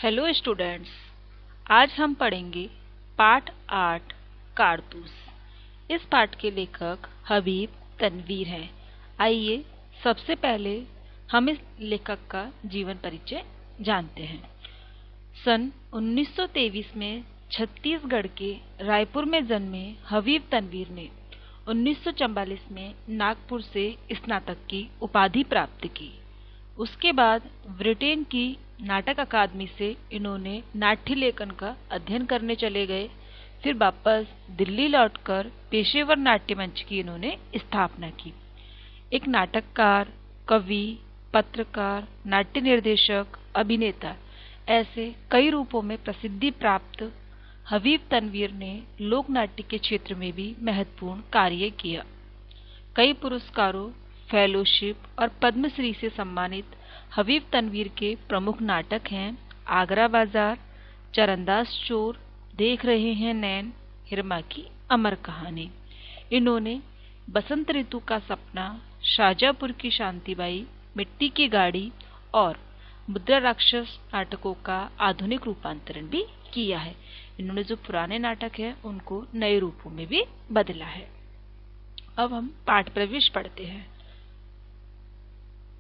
Hello students, आज हम पढ़ेंगे पाठ 8 कारतूस। इस पाठ के लेखक हबीब तनवीर हैं। आइए सबसे पहले हम इस लेखक का जीवन परिचय जानते हैं। सन 1923 में छत्तीसगढ़ के रायपुर में जन्मे हबीब तनवीर ने 1944 में नागपुर से स्नातक की उपाधि प्राप्त की। उसके बाद ब्रिटेन की नाटक अकादमी से इन्होंने नाट्य लेखन का अध्ययन करने चले गए। फिर वापस दिल्ली लौटकर पेशेवर नाट्य मंच की इन्होंने स्थापना की। एक नाटककार, कवि, पत्रकार, नाट्य निर्देशक, अभिनेता, ऐसे कई रूपों में प्रसिद्धि प्राप्त हबीब तनवीर ने लोक नाट्य के क्षेत्र में भी महत्वपूर्ण कार्य किया। कई पुरस्कारों, फेलोशिप और पद्मश्री से सम्मानित हबीब तनवीर के प्रमुख नाटक हैं आगरा बाजार, चरणदास चोर, देख रहे हैं नैन, हिरमा की अमर कहानी। इन्होंने बसंत ऋतु का सपना, शाजापुर की शांतिबाई, मिट्टी की गाड़ी और मुद्रा राक्षस नाटकों का आधुनिक रूपांतरण भी किया है। इन्होंने जो पुराने नाटक हैं उनको नए रूपों में भी बदला है। अब हम पाठ प्रवेश पढ़ते हैं।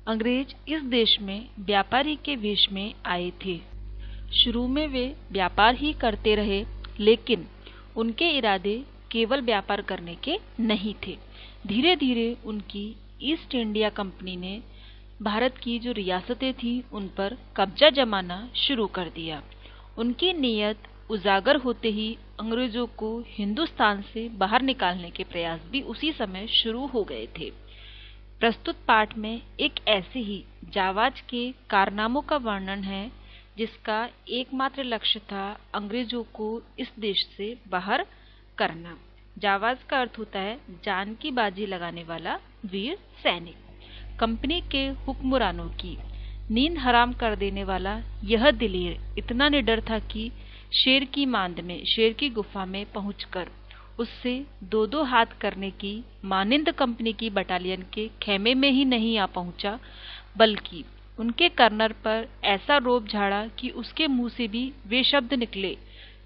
अंग्रेज इस देश में व्यापारी के वेश में आए थे। शुरू में वे व्यापार ही करते रहे, लेकिन उनके इरादे केवल व्यापार करने के नहीं थे। धीरे धीरे उनकी ईस्ट इंडिया कंपनी ने भारत की जो रियासतें थीं उन पर कब्जा जमाना शुरू कर दिया। उनकी नीयत उजागर होते ही अंग्रेजों को हिंदुस्तान से बाहर निकालने के प्रयास भी उसी समय शुरू हो गए थे। प्रस्तुत पाठ में एक ऐसे ही जावाज के कारनामों का वर्णन है जिसका एकमात्र लक्ष्य था अंग्रेजों को इस देश से बाहर करना। जावाज का अर्थ होता है जान की बाजी लगाने वाला वीर सैनिक। कंपनी के हुक्मरानों की नींद हराम कर देने वाला यह दिलेर इतना निडर था कि शेर की मांद में, शेर की गुफा में पहुंचकर उससे दो दो हाथ करने की मानिंद कंपनी की बटालियन के खेमे में ही नहीं आ पहुंचा, बल्कि उनके कर्नल पर ऐसा रोब झाड़ा कि उसके मुंह से भी वे शब्द निकले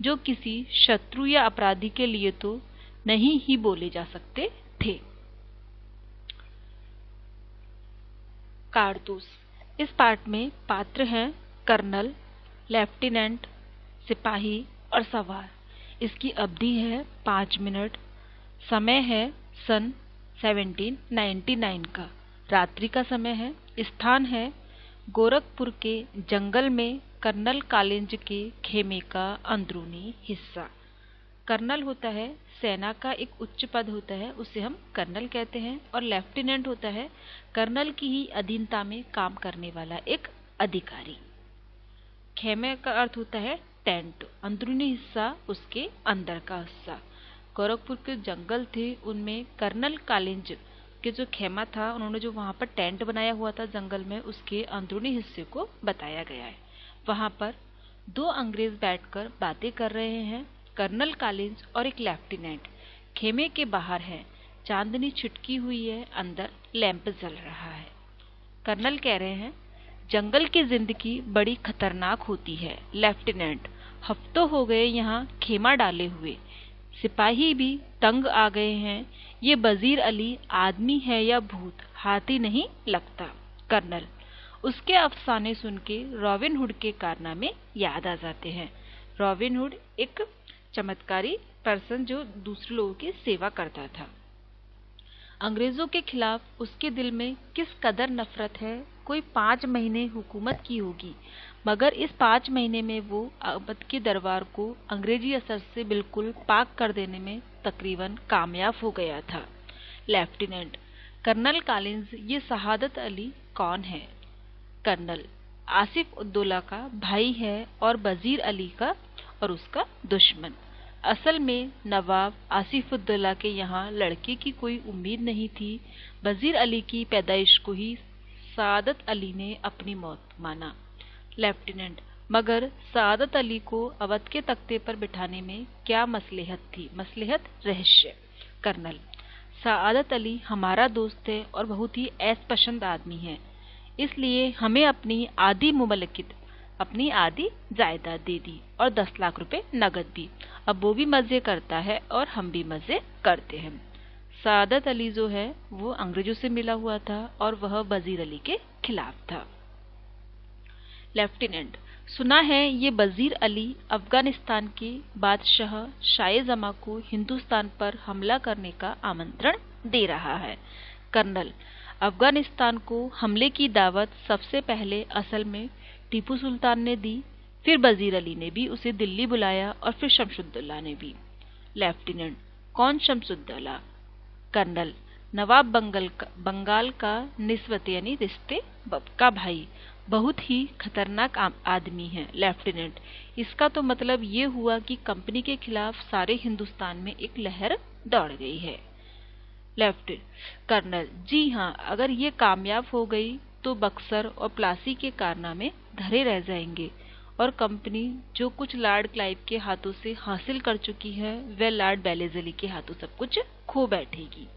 जो किसी शत्रु या अपराधी के लिए तो नहीं ही बोले जा सकते थे। कारतूस। इस पाठ में पात्र हैं कर्नल, लेफ्टिनेंट, सिपाही और सवार। इसकी अवधि है 5 मिनट। समय है सन 1799 का। रात्रि का समय है। स्थान है गोरखपुर के जंगल में कर्नल कालिंज के खेमे का अंदरूनी हिस्सा। कर्नल होता है सेना का एक उच्च पद होता है, उसे हम कर्नल कहते हैं। और लेफ्टिनेंट होता है कर्नल की ही अधीनता में काम करने वाला एक अधिकारी। खेमे का अर्थ होता है टेंट, अंदरूनी हिस्सा, उसके अंदर का हिस्सा। गोरखपुर के जंगल थे, उनमें कर्नल कालिंज के जो खेमा था, उन्होंने जो वहां पर टेंट बनाया हुआ था जंगल में, उसके अंदरूनी हिस्से को बताया गया है। वहां पर 2 अंग्रेज बैठकर बातें कर रहे हैं, कर्नल कालिंज और एक लेफ्टिनेंट। खेमे के बाहर है, चांदनी छिटकी हुई है, अंदर लैंप जल रहा है। कर्नल कह रहे हैं जंगल की जिंदगी बड़ी खतरनाक होती है लेफ्टिनेंट, हफ्तों हो गए यहाँ खेमा डाले हुए। सिपाही भी तंग आ गए हैं। ये वजीर अली आदमी है या भूत, हाथी नहीं लगता। कर्नल। उसके अफसाने सुन के रॉबिन हुड के कारनामे याद आ जाते हैं। रॉबिन हुड एक चमत्कारी पर्सन जो दूसरे लोगों की सेवा करता था। अंग्रेजों के खिलाफ उसके दिल में किस कदर नफरत है। कोई 5 महीने हुकूमत की होगी, मगर इस 5 महीने में वो अवध के दरबार को अंग्रेजी असर से बिल्कुल पाक कर देने में तकरीबन कामयाब हो गया था। लेफ्टिनेंट। कर्नल कालिंज, ये शहादत अली कौन है? कर्नल। आसिफ उद्दौला का भाई है और वजीर अली का और उसका दुश्मन। असल में नवाब आसिफउद्दौला के यहाँ लड़के की कोई उम्मीद नहीं थी। वजीर अली की पैदाइश को ही सादत अली ने अपनी मौत माना। लेफ्टिनेंट। मगर सादत अली को अवध के तख्ते पर बिठाने में क्या मसलहत थी? मसलहत रहस्य। कर्नल। सादत अली हमारा दोस्त है और बहुत ही ऐश पसंद आदमी है, इसलिए हमें अपनी आधी मुमलकियत अपनी आधी जायदाद दे दी और 10 लाख रुपए नगद भी। अब वो भी मजे करता है और हम भी मजे करते हैं। सादत अली जो है वो अंग्रेजों से मिला हुआ था और वह वजीर अली के खिलाफ था। लेफ्टिनेंट, सुना है ये वजीर अली अफगानिस्तान के बादशाह शाह-ए-जमा को हिंदुस्तान पर हमला करने का आमंत्रण दे रहा है। कर्नल, अफगानिस्तान को हमले की दावत सबसे पहले असल में टीपू सुल्तान ने दी, फिर वजीर अली ने भी उसे दिल्ली बुलाया और फिर शमसुद्दौला ने भी। लेफ्टिनेंट, कौन शमसुद्दौला? कर्नल, नवाब बंगाल का निस्बत यानी रिश्ते का भाई, बहुत ही खतरनाक आदमी है। लेफ्टिनेंट, इसका तो मतलब ये हुआ कि कंपनी के खिलाफ सारे हिंदुस्तान में एक लहर दौड़ गई है। कर्नल, जी हाँ, अगर ये कामयाब हो गई तो बक्सर और प्लासी के कारनामे धरे रह जाएंगे और कंपनी जो कुछ लॉर्ड क्लाइव के हाथों से हासिल कर चुकी है वह लॉर्ड बेलेज़ली के हाथों सब कुछ खो बैठेगी।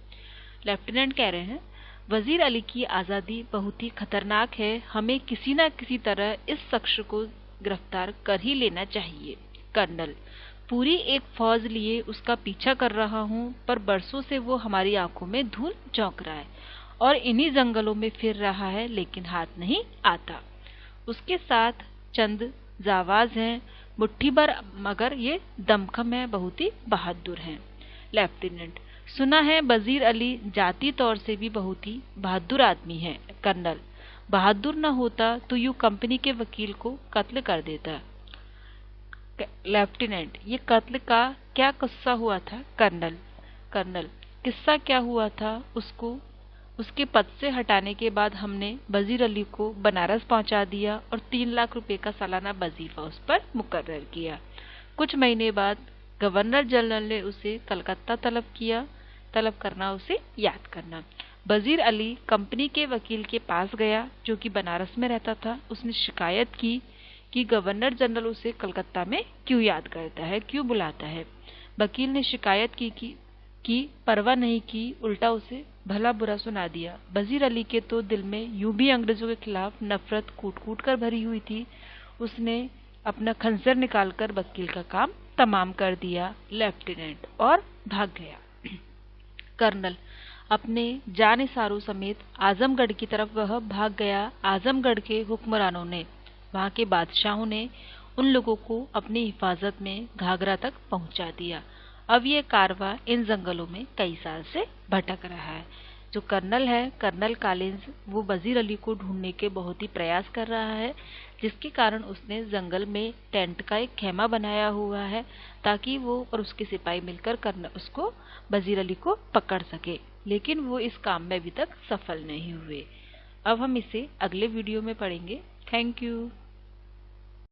लेफ्टिनेंट कह रहे हैं, वजीर अली की आज़ादी बहुत ही खतरनाक है, हमें किसी न किसी तरह इस शख्स को गिरफ्तार कर ही लेना चाहिए। कर्नल, पूरी एक फौज लिए उसका पीछा कर रहा हूँ, पर बरसों से वो हमारी आंखों में धूल झोंक रहा है और इन्हीं जंगलों में फिर रहा है, लेकिन हाथ नहीं आता। उसके साथ चंद जावाज हैं, मुट्ठी भर, मगर ये दमखम है, बहुत ही बहादुर हैं। लेफ्टिनेंट, सुना है वजीर अली जाती तौर से भी बहुत ही बहादुर आदमी है। कर्नल, बहादुर न होता तो यूं कंपनी के वकील को कत्ल कर देता। लेफ्टिनेंट, ये कत्ल का क्या किस्सा हुआ था? कर्नल, किस्सा क्या हुआ था, उसको उसके पद से हटाने के बाद हमने वजीर अली को बनारस पहुंचा दिया और 3 लाख रुपए का सालाना वजीफा उस पर मुकर्रर किया। कुछ महीने बाद गवर्नर जनरल ने उसे कलकत्ता तलब करना उसे याद करना। वजीर अली कंपनी के वकील के पास गया जो कि बनारस में रहता था। उसने शिकायत की कि गवर्नर जनरल उसे कलकत्ता में क्यों याद करता है, क्यों बुलाता है। वकील ने शिकायत की परवाह नहीं की, उल्टा उसे भला बुरा सुना दिया। वजीर अली के तो दिल में यूं भी अंग्रेजों के खिलाफ नफरत कूट कर भरी हुई थी। उसने अपना खंजर निकालकर वकील का काम तमाम कर दिया लेफ्टिनेंट और भाग गया। कर्नल, अपने जानिसारों समेत आजमगढ़ की तरफ वह भाग गया। आजमगढ़ के हुक्मरानों ने, वहां के बादशाहों ने उन लोगों को अपनी हिफाजत में घाघरा तक पहुंचा दिया। अब ये कारवां इन जंगलों में कई साल से भटक रहा है। जो कर्नल है, कर्नल कॉलिंस, वो वजीर अली को ढूंढने के बहुत ही प्रयास कर रहा है, जिसके कारण उसने जंगल में टेंट का एक खेमा बनाया हुआ है ताकि वो और उसके सिपाही मिलकर उसको वजीर अली को पकड़ सके, लेकिन वो इस काम में अभी तक सफल नहीं हुए। अब हम इसे अगले वीडियो में पढ़ेंगे। Thank you.